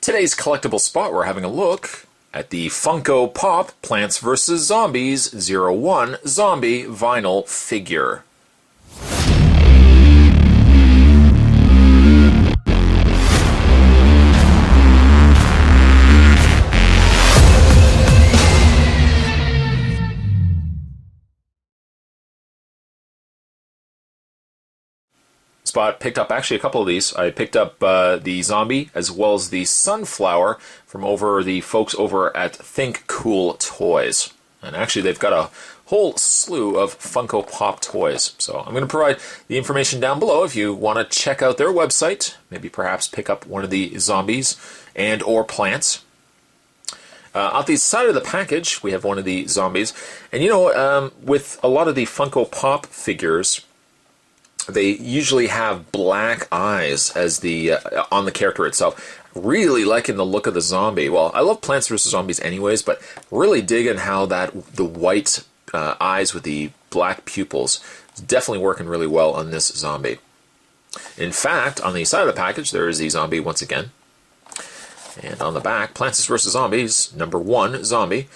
Today's collectible spot, we're having a look at the Funko Pop Plants vs. Zombies 01 Zombie Vinyl Figure. Spot picked up actually a couple of these. I picked up the zombie as well as the sunflower from over the folks over at ThinkCoolToys. And actually they've got a whole slew of Funko Pop toys. So I'm going to provide the information down below if you want to check out their website. Maybe perhaps pick up one of the zombies and or plants. Out the side of the package we have one of the zombies. And you know, with a lot of the Funko Pop figures, they usually have black eyes as the on the character itself. Really liking the look of the zombie. Well, I love Plants vs. Zombies anyways, but really digging how the white eyes with the black pupils is definitely working really well on this zombie. In fact, on the side of the package, there is the zombie once again. And on the back, Plants vs. Zombies, #1 zombie.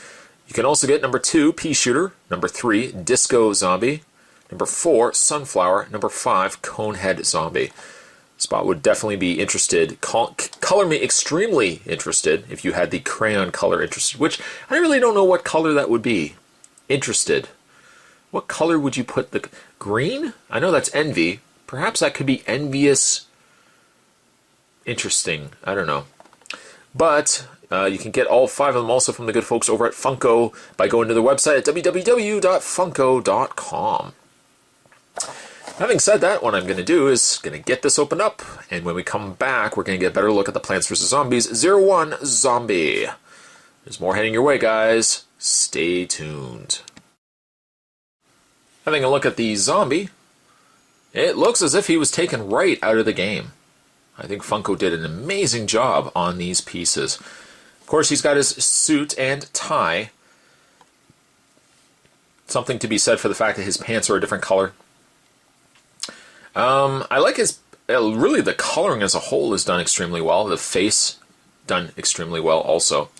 You can also get #2 pea shooter, #3 disco zombie, #4, sunflower. #5, conehead zombie. Spot would definitely be interested. Color me extremely interested if you had the crayon color interested, which I really don't know what color that would be. Interested. What color would you put the green? I know that's envy. Perhaps that could be envious. Interesting. I don't know. But you can get all 5 of them also from the good folks over at Funko by going to their website at www.funko.com. Having said that, what I'm going to do is going to get this opened up, and when we come back, we're going to get a better look at the Plants vs. Zombies 01 Zombie. There's more heading your way, guys. Stay tuned. Having a look at the zombie, it looks as if he was taken right out of the game. I think Funko did an amazing job on these pieces. Of course, he's got his suit and tie. Something to be said for the fact that his pants are a different color. I like his, really the coloring as a whole is done extremely well. The face done extremely well also.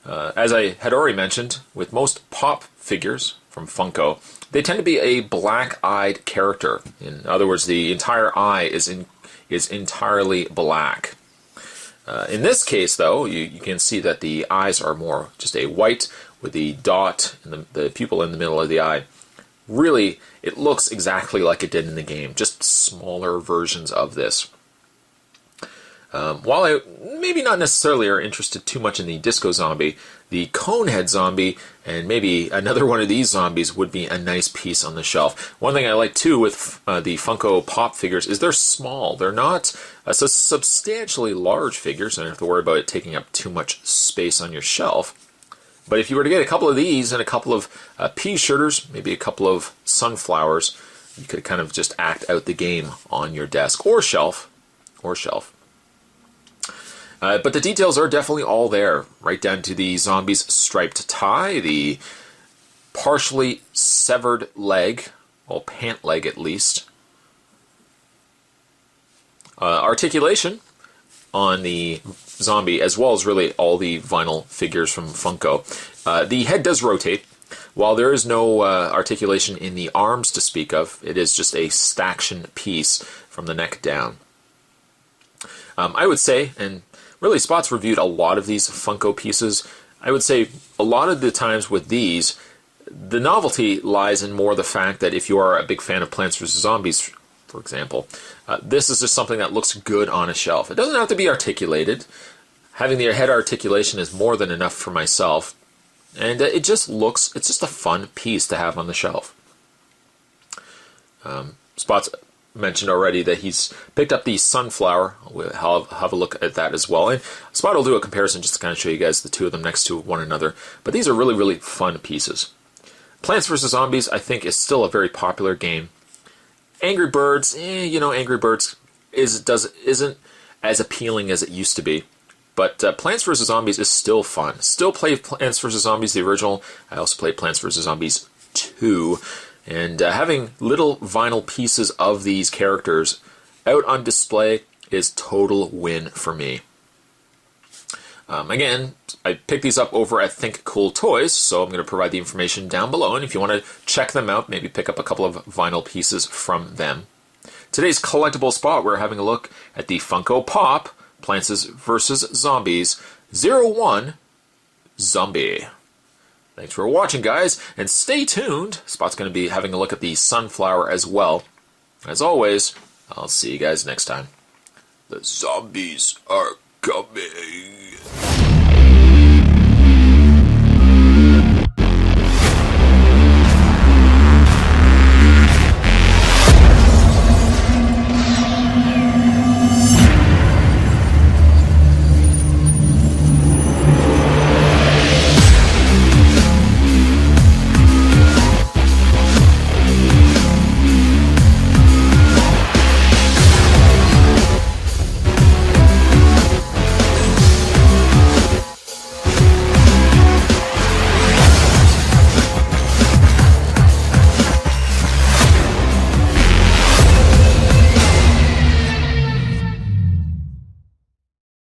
As I had already mentioned, with most pop figures from Funko, they tend to be a black-eyed character. In other words, the entire eye is entirely black. In this case, though, you can see that the eyes are more just a white with the dot and the pupil in the middle of the eye. Really, it looks exactly like it did in the game, just smaller versions of this. While I maybe not necessarily are interested too much in the disco zombie, the conehead zombie and maybe another one of these zombies would be a nice piece on the shelf. One thing I like too with the Funko Pop figures is they're small. They're not substantially large figures, so you don't have to worry about it taking up too much space on your shelf. But if you were to get a couple of these and a couple of pea shooters, maybe a couple of sunflowers, you could kind of just act out the game on your desk or shelf. But the details are definitely all there, right down to the zombie's striped tie, the partially severed leg, well, pant leg at least. Articulation on the zombie, as well as really all the vinyl figures from Funko. The head does rotate. While there is no articulation in the arms to speak of, it is just a staction piece from the neck down. I would say, and really Spot's reviewed a lot of these Funko pieces, I would say a lot of the times with these, the novelty lies in more the fact that if you are a big fan of Plants vs. Zombies, for example, this is just something that looks good on a shelf. It doesn't have to be articulated. Having the head articulation is more than enough for myself. And it just looks, it's just a fun piece to have on the shelf. Spot's mentioned already that he's picked up the sunflower. We'll have a look at that as well. And Spot will do a comparison just to kind of show you guys the two of them next to one another. But these are really, really fun pieces. Plants vs. Zombies, I think, is still a very popular game. Angry Birds, you know, Angry Birds isn't as appealing as it used to be. But Plants vs. Zombies is still fun. Still play Plants vs. Zombies, the original. I also played Plants vs. Zombies 2. And having little vinyl pieces of these characters out on display is total win for me. Again, I picked these up over at ThinkCoolToys, so I'm going to provide the information down below, and if you want to check them out, maybe pick up a couple of vinyl pieces from them. Today's collectible spot, we're having a look at the Funko Pop Plants vs. Zombies 01 Zombie. Thanks for watching, guys, and stay tuned. Spot's going to be having a look at the Sunflower as well. As always, I'll see you guys next time. The zombies are coming.